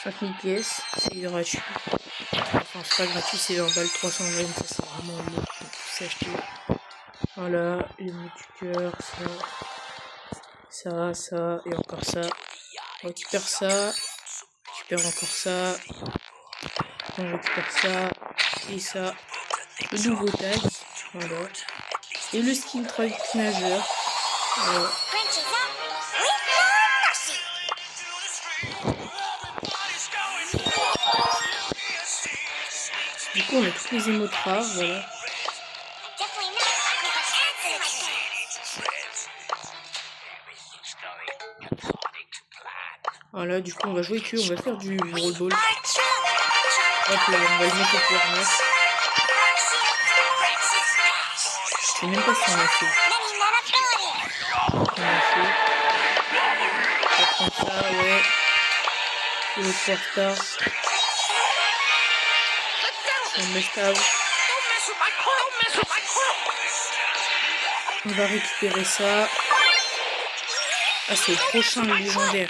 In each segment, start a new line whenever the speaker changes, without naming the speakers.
5000 pièces, c'est gratuit. Enfin, c'est pas gratuit, c'est 20 balles, 300 gemmes, ça c'est vraiment bon. C'est acheté. Voilà, les mots du cœur, ça, et encore ça. On récupère ça, on récupère encore ça, on récupère ça, et ça. Le nouveau tag, voilà. Et le skin truck nageur. Voilà. Du coup, on a toutes les émotes rares, voilà. Voilà, du coup, on va jouer que, on va faire du brawl ball. Hop là, on va le mettre au pouvoir. Je sais même pas si on a fait. On a fait. On va prendre ça, ouais. Et le star. On met ça. On va récupérer ça. Ah, c'est le prochain légendaire.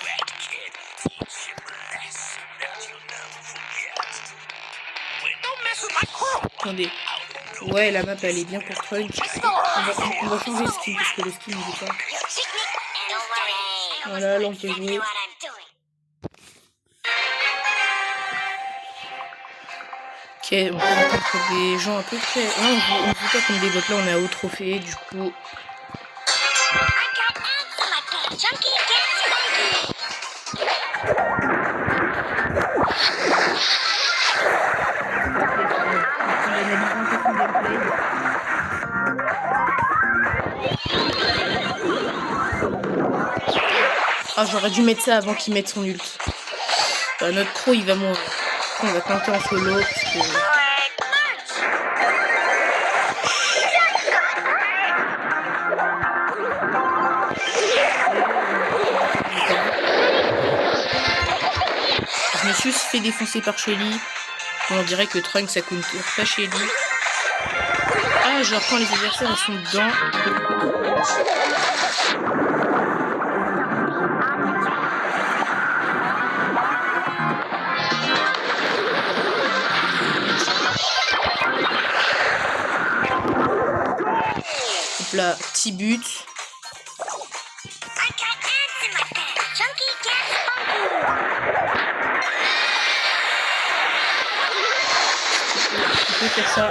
Attendez. Ouais, la map elle est bien pour Trunk. On va changer le skin parce que le skin il est pas. Voilà, là on peut jouer. Ok, on peut rencontrer des gens à peu près. Là, on joue pas comme des bots, là on est à haut trophée, du coup. Ah, j'aurais dû mettre ça avant qu'il mette son ult. Notre croc il va mourir. On va tenter en solo parce que... Je me suis fait défoncer par Shelly. On dirait que Trunk ça coûte pas Shelly. Ah, je reprends les adversaires, ils sont dedans. Hop là, petit but. On peut faire ça.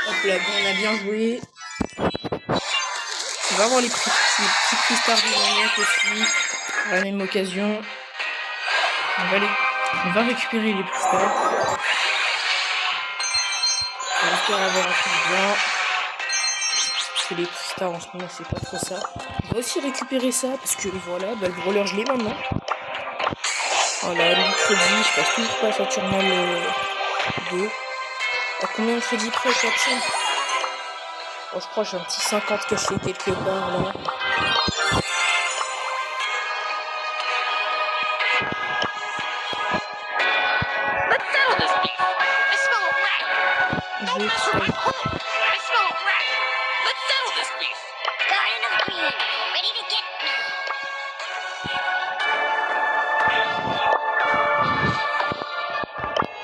Hop là, bon, on a bien joué. On va avoir les petits cristals du maniaque aussi. À la même occasion. On va récupérer les cristals. On espère avoir un truc bien. Parce que les cristals en ce moment c'est pas trop ça. On va aussi récupérer ça parce que voilà, bah, le brawler je l'ai maintenant. Voilà, le crédit, je passe toujours pas à Saturnal 2. À combien de crédits près 400? Oh, je crois que j'ai un petit 50 caché quelque part là.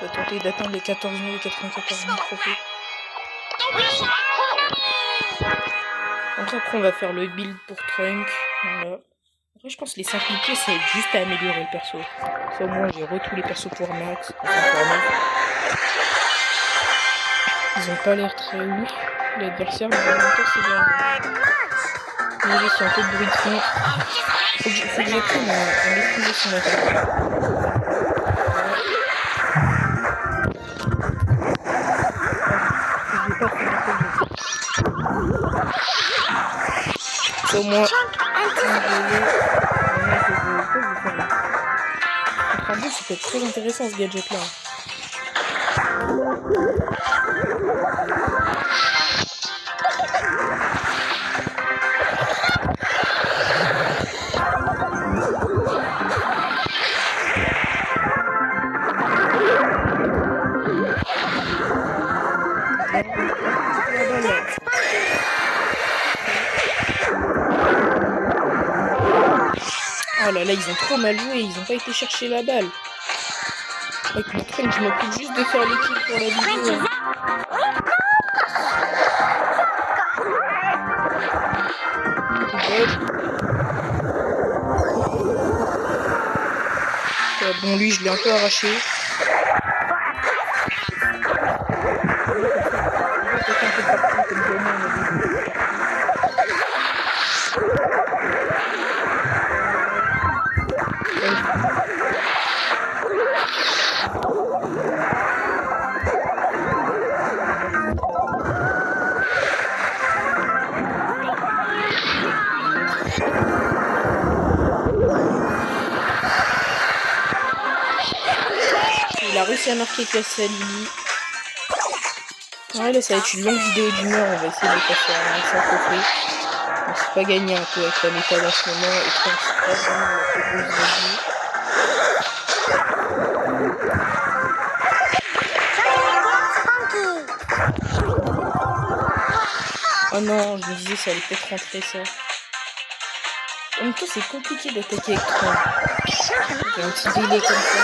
On va tenter d'atteindre les 14 094 000 trophées. Donc après on va faire le build pour Trunk. Voilà. Après je pense que les 5000 pièces ça aide juste à améliorer le perso. Ça au moins j'ai tous les persos pour max. Ils ont pas l'air très ouf. L'adversaire, mais en même temps c'est bien. Mais c'est un peu de bruit de fond. Faut que j'apprenne à maîtriser son attaque. Au moins, ça peut être très intéressant ce gadget là. Oh là là, ils ont trop mal joué, ils ont pas été chercher la balle. Avec mon train, je m'occupe juste de faire les kills pour la vidéo. Bon, lui, je l'ai un peu arraché. Il a réussi à marquer Kassalini. Ouais, là, ça va être une longue vidéo d'une heure. On va essayer de passer à un trophée. On s'est pas gagné un peu avec la méthode à ce moment. Et comme c'est pas vraiment la plus grosse vraie. Oh non, je me disais ça allait peut-être rentrer ça. En même temps, c'est compliqué d'attaquer avec 3. Il y a un petit délai comme ça.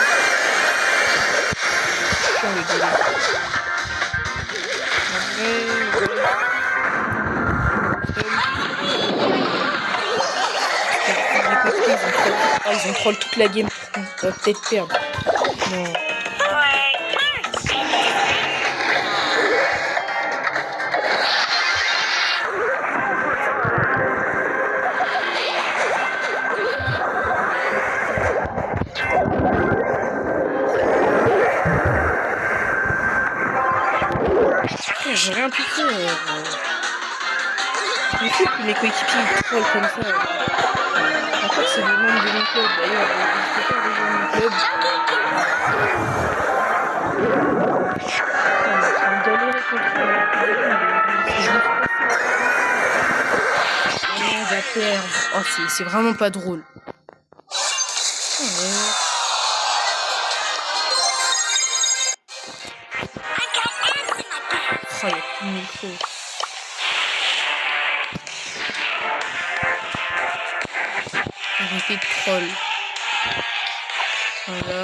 Putain, le délai. Ils ont troll toute la game. On va peut-être perdre. Non. J'ai rien pu faire. Je fou que mes coéquipiers me trollent comme ça. Encore c'est des membres de mon club. D'ailleurs, je peux pas rejoindre mon club. On galérait contre on va perdre. Oh, c'est vraiment pas drôle. Oh, il y a plus de micro. Arrêtez de troll. Voilà.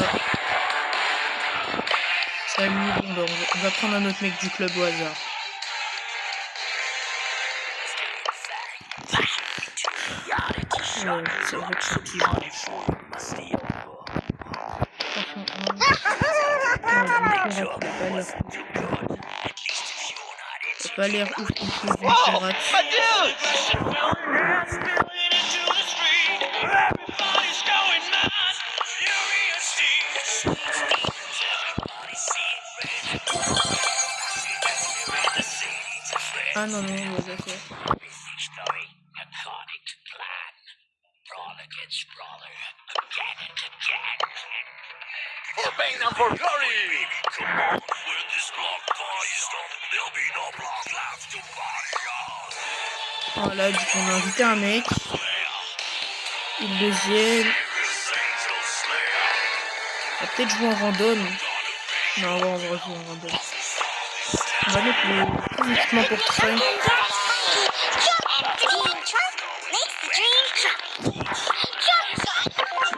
Salut, bon, on va prendre un autre mec du club au hasard. Ouais, c'est vrai que c'est petit. Ça pas l'air ouf contre le pirate. Ah non, non, d'accord. Voilà, du coup, on a invité un mec. Et le deuxième. On va peut-être jouer en random. Non, on va jouer en random. On va mettre les équipements pour train.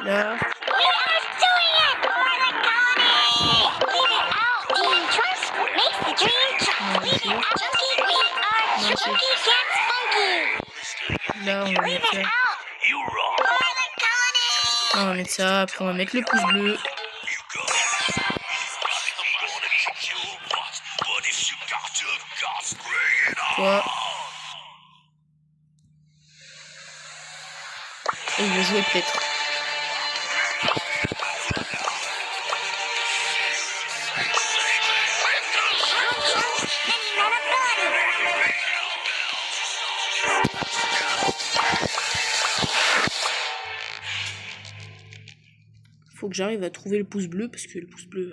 Là. Là, on va mettre ça. On va mettre ça, après on va mettre le pouce bleu. Quoi? Et il veut jouer peut-être. Faut que j'arrive à trouver le pouce bleu parce que le pouce bleu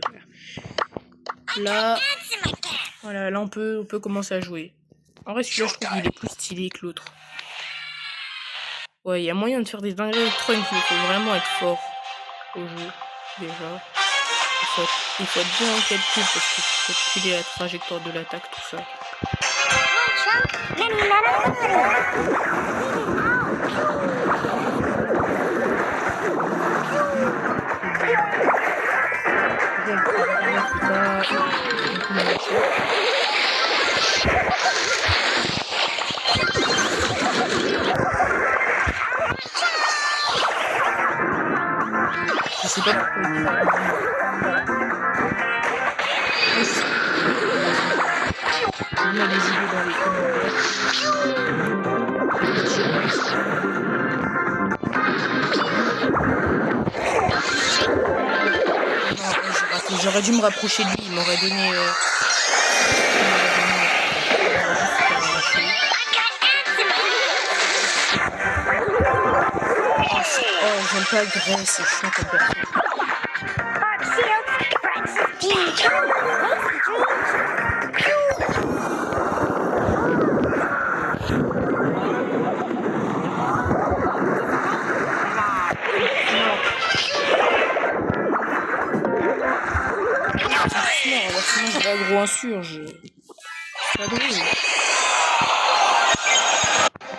là, voilà, là on peut commencer à jouer. En vrai celui-là je trouve qu'il est plus stylé que l'autre. Ouais, il y a moyen de faire des dingueries électroniques, mais il faut vraiment être fort au jeu déjà. Il faut être bien en calcul parce qu'il faut calculer la trajectoire de l'attaque, tout ça. Je sais pas pourquoi. On a des idées dans les commentaires. J'aurais dû me rapprocher de lui, il m'aurait donné... Oh, j'aime pas Grace, c'est chiant comme perso. Sinon je vais gros insurge. C'est pas drôle.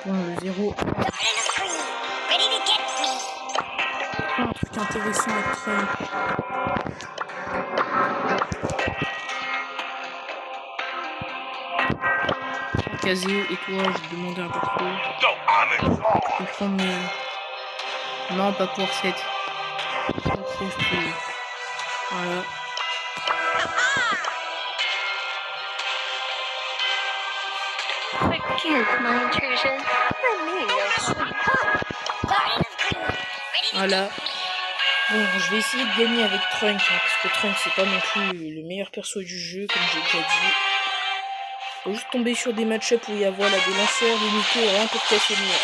Bon, le 0. Un truc intéressant avec Trump. Casé, et toi, je te demandais un peu trop. Je peux prendre mes... Non, pas pour 7. Voilà. Voilà. Bon, je vais essayer de gagner avec Trunk, hein, parce que Trunk c'est pas non plus le meilleur perso du jeu, comme j'ai déjà dit. Faut juste tomber sur des match-up où il y a voilà, des lanceurs, des niqués et rien pour casser le mur.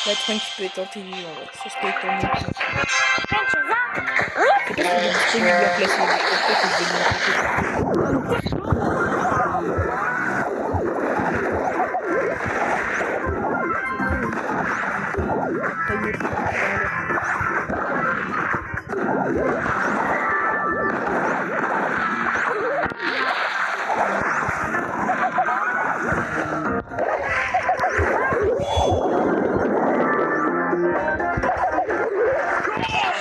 Là, Trunk peut être intelligent, là. Ça se peut être en même temps. C'est parce que j'ai distribué bien placé, je pense pas que je vais bien placer.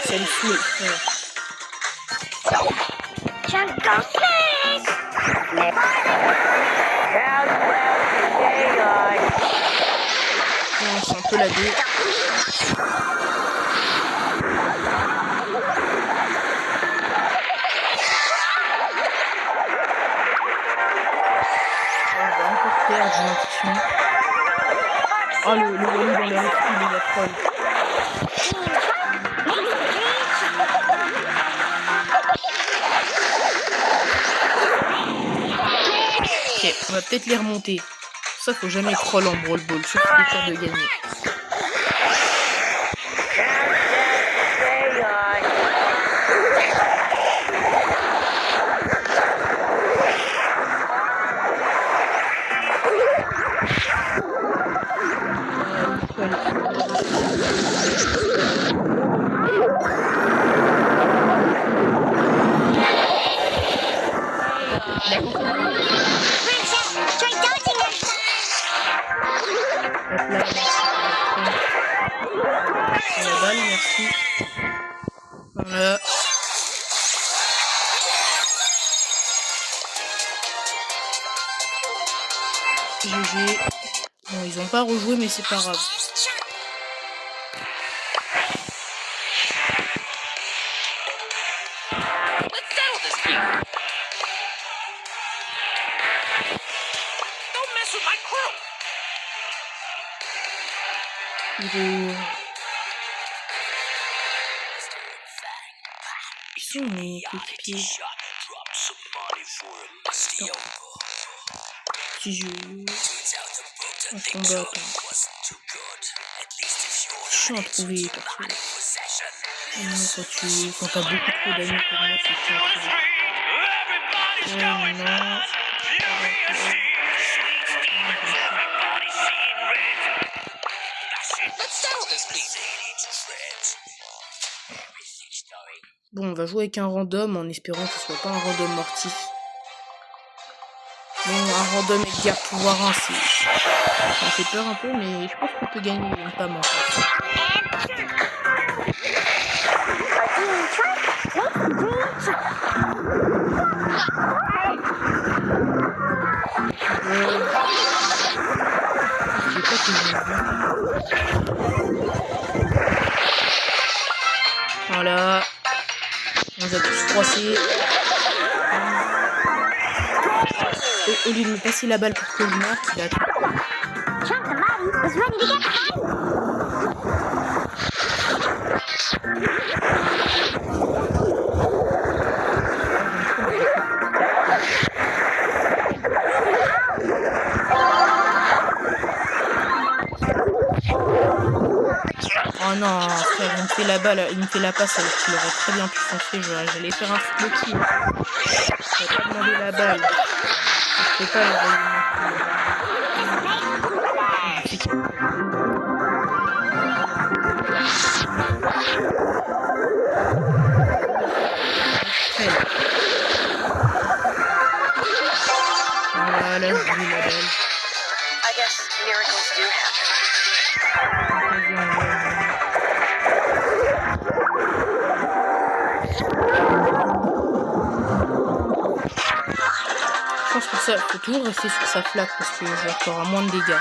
Ça me saoule, frère. Non, c'est un peu la deux. On va encore perdre, j'ai l'impression. Oh, le Wally dans le recul, il a troll. Ok, on va peut-être les remonter. Ça, faut jamais troll en Brawl Ball, surtout les faire de gagner. La balle, merci. Voilà. GG. Bon, ils ont pas rejoué, mais c'est pas grave. Ils sont mes coéquipiers. Si je... Un combat, je suis à trouver perso. Non, quand t'as beaucoup trop d'amis pour moi, c'est chiant à trouver. Non. Bon, on va jouer avec un random en espérant que ce soit pas un random mortif. Bon, un random Edgar pouvoir 1, ça me fait peur un peu, mais je pense qu'on peut gagner notamment. Je sais pas que je vais faire. Voilà. On les a tous froissés. Au lieu de me passer la balle pour que je marque, il a tout. Oh non, frère, il me fait la balle, il me fait la passe alors qu'il aurait très bien pu foncer. J'allais faire un triple kill. Je vais pas demander la balle. Je peux pas le voilà, là, je joue la balle. Je pense que ça, faut toujours rester sur sa flaque parce que genre t'auras moins de dégâts.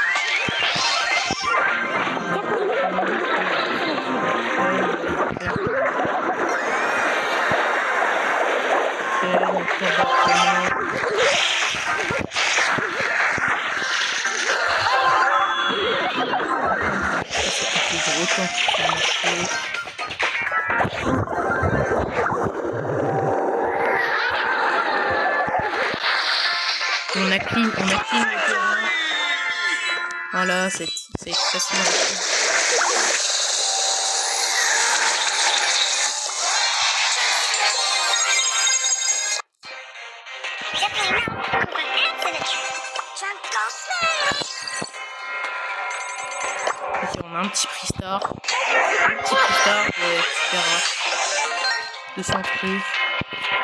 On a clean le terrain. Voilà, c'est facile. Ok, on a un petit prix star. Super rare. 200 trucs.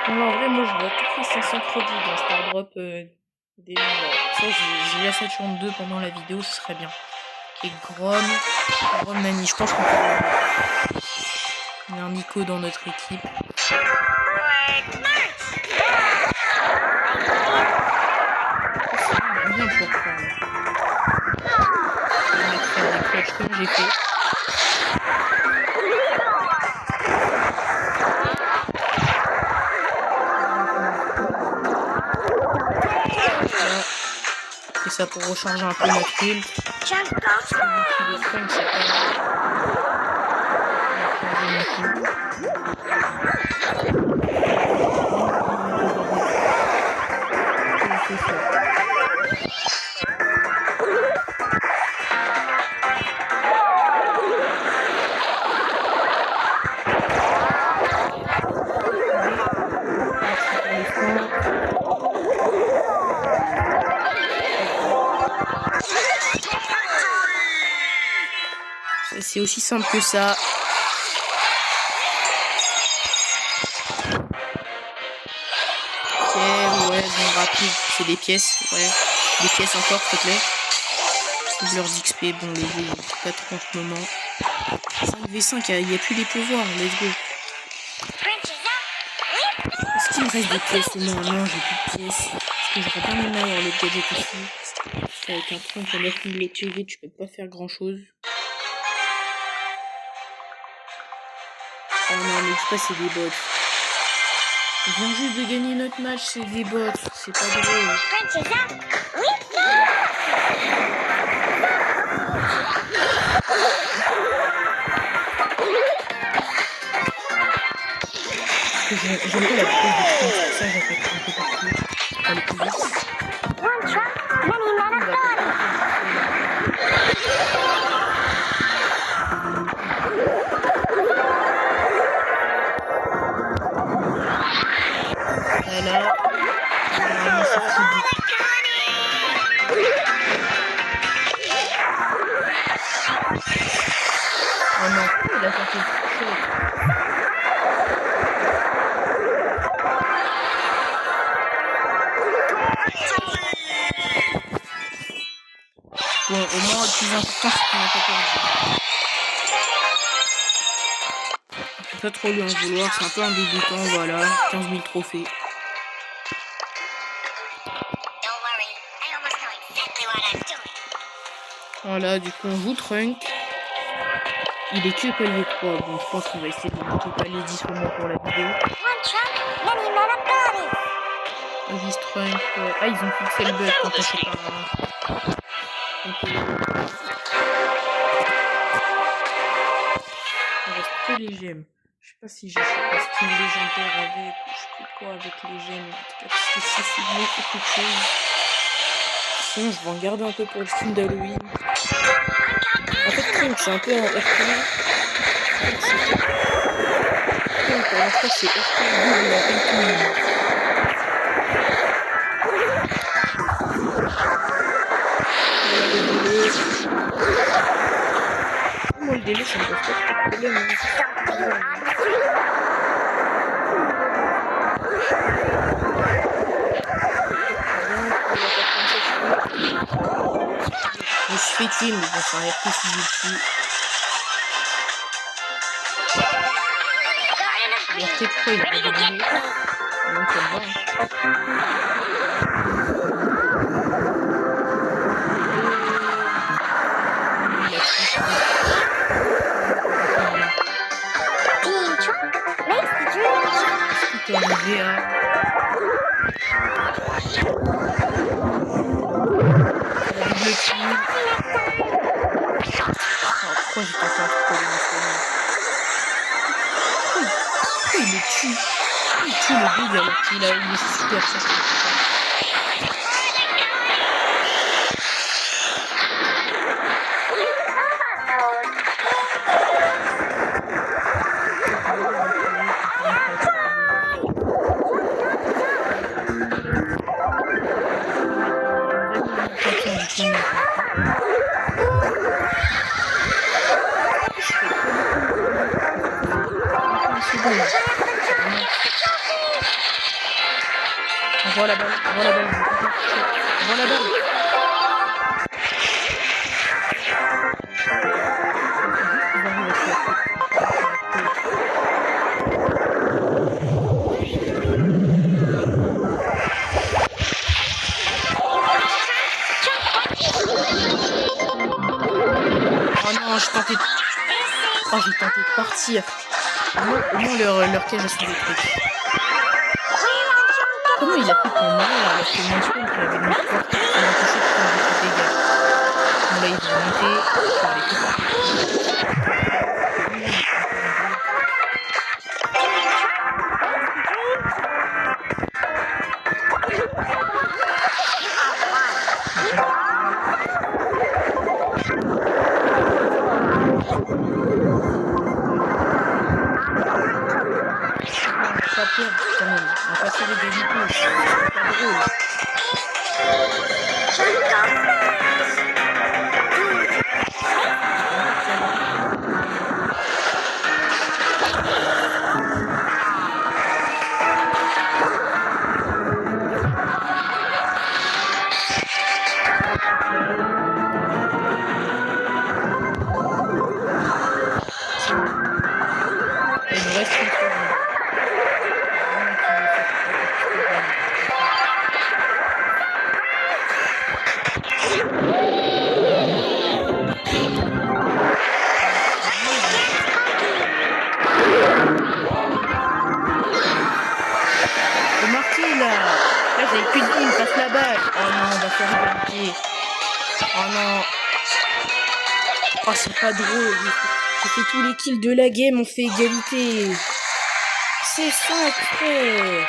Non, en vrai, moi je vois tout faire 500 crédits dans Star Drop. Ça, j'ai eu la Saturn 2 pendant la vidéo, ce serait bien. Et Grom Nani, je pense qu'on peut. Il y a un Nico dans notre équipe. C'est bien pour ça. Je vais mettre faire des clutches comme j'ai fait. C'est ça pour recharger un peu notre ult. C'est aussi simple que ça. Ok, ouais, bon, rapide. C'est des pièces, ouais. Des pièces encore, s'il te plaît. Leurs d'XP, bon, les jeux, pas trop en ce moment. 5v5, il n'y a plus les pouvoirs, let's go. Est-ce qu'il me reste des pièces? Non, j'ai plus de pièces. Parce que j'aurais bien aimé avoir le gadget aussi. Avec un tronc à 9000 lectures, tu peux pas faire grand chose. Oh non, mais je sais pas, c'est des bots. On vient juste de gagner notre match, c'est des bots. C'est pas drôle. J'aime pas la vitesse de France, ça j'attaque un peu partout. Aller plus vite. Voilà. Oh non, il a sorti quelque chose. Bon, au moins, le plus important, c'est qu'on a pas perdu. Faut pas trop lui en vouloir, c'est un peu un débutant, voilà. 15 000 trophées. Voilà, du coup, on joue Trunk. Il est que palier 3, bon je pense qu'on va essayer de monter palier 10 au moins pour la vidéo. Heavy Strength, ouais. Ah, ils ont fixé le bug quand on fait pas... Il reste que les gemmes. Je sais pas si j'ai un skin légendaire avec, ou je sais plus quoi avec les gemmes. En tout cas, parce que si c'est bon, c'est quelque chose. Sinon, je vais en garder un peu pour le skin d'Halloween. En fait, Crank, c'est un peu un RPG. Crank, pour l'instant, c'est RPG double en Pay-to-Win. Moi, le délai, ça me pose pas trop de problème. Je me suis fait tuer, mais bon, c'est un RP si je tue. Le RP, pourquoi il a pas de délai? Donc, ça va. T'es arrivé à... La double kill. Pourquoi j'ai pas fait un truc pour pourquoi il le tue? Il tue le bug alors qu'il est super ça. On voit la balle, on voit la balle, on voit la balle. Oh non, j'ai tenté de... Oh, j'ai tenté de partir. Au moins leur cage a su des trucs. Comment il a fait pour mourir alors que Manchman qui avait une porte qui m'a touché pour faire beaucoup de dégâts. Bon là ils vont monter, je vais aller pas perdre quand même, on va pas tirer des vitaux, c'est pas drôle. Il me reste une seconde. Remarquez là, j'avais plus de vie, il me passe la balle. Oh non, on va faire égalité. Oh non. Oh c'est pas drôle. J'ai fait tous les kills de la game, on fait égalité. C'est ça exprès.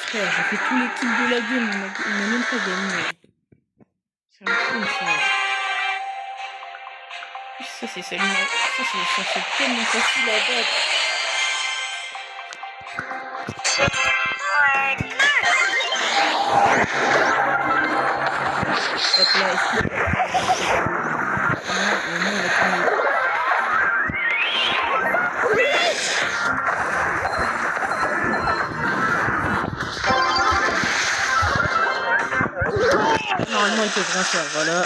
Frère, j'ai fait tous les kills de la game, on n'a même pas gagné. C'est un con ça. Ça c'est seulement... Ça fait tellement facile à battre. Hop là, ici. Normalement, il peut rien faire, voilà.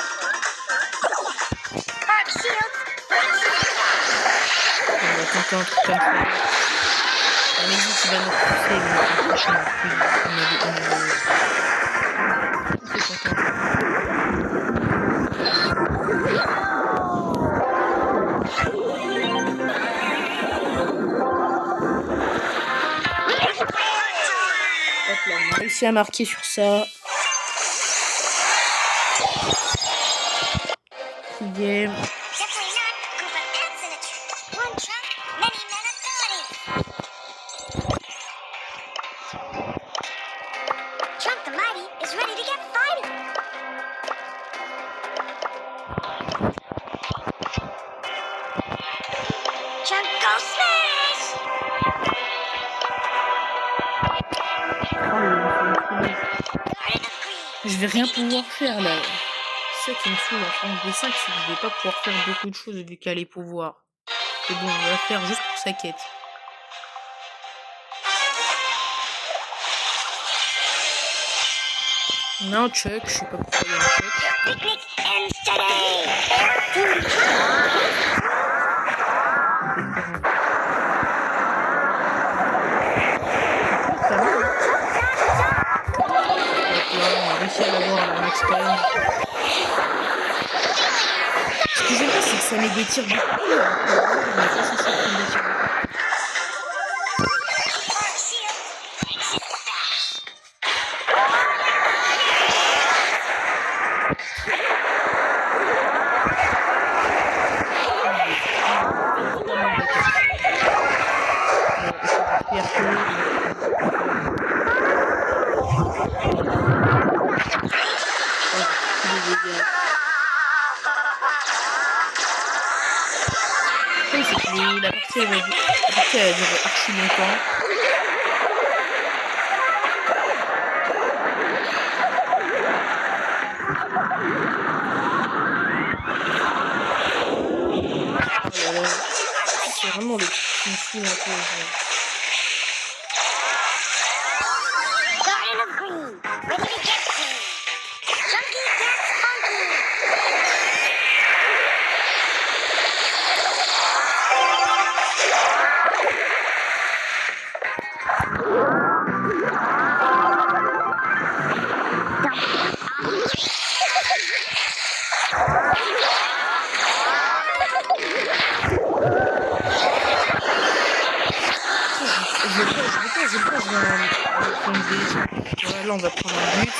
On va tenter un truc comme ça. On a dit qu'il va nous repousser, mais franchement, on est content. Hop là, on a réussi à marquer sur ça. Game.
Chunk the Mighty is ready to get fighting. Chunk go smash!
Je vais rien pouvoir faire là. C'est ça qui me saoule en France de 5, c'est que je vais pas pouvoir faire beaucoup de choses vu qu'elle a les pouvoirs. Et bon, on va faire juste pour sa quête. On a un Chuck, je sais pas pourquoi il y a un Chuck.
Picnic ends today.
On a réussi à l'avoir à la max time. Ce que j'aime pas, c'est que ça met des tirs beaucoup. On est pas censé prendre des tirs beaucoup. La partie elle a duré archi longtemps. C'est vraiment le truc qui me fout un peu.
Garden of Green, ready to get free. Chunky gets funky.
Voilà, là on va prendre un but.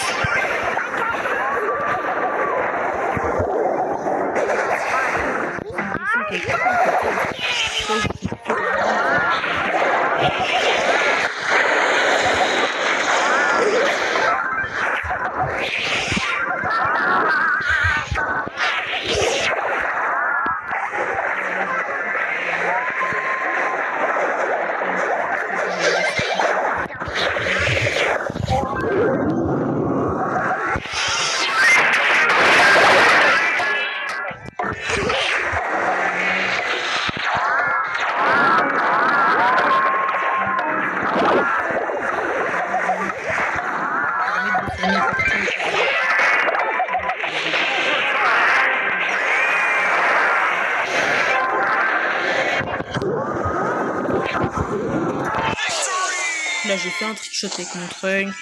Là j'ai fait un trickshot avec mon trunk.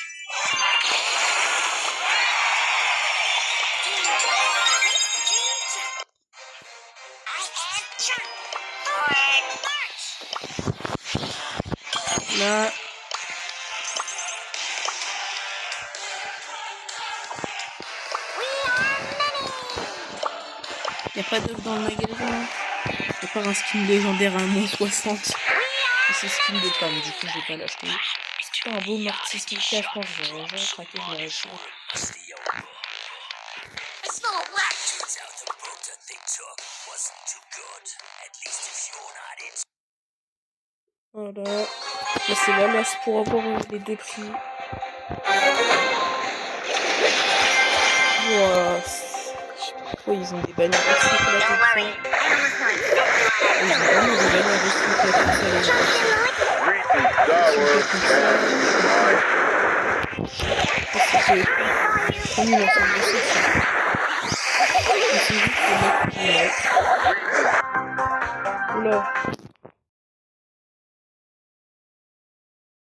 Là. Y'a pas d'œuf dans le magasin. Y'a pas un skin légendaire à -60. C'est skin de Pam, du coup je vais pas l'acheter. C'est un beau mortis Mika, je pense que j'aurais craqué, je l'aurais acheté. Voilà. Là c'est la lasse pour avoir les deux prix. Wow. Oh, ils ont des bannières recyclées là comme ça. Ils ont vraiment des bannières recyclées comme ça. C'est trop nul ensemble de ça. C'est juste le mec qui est là. Oula.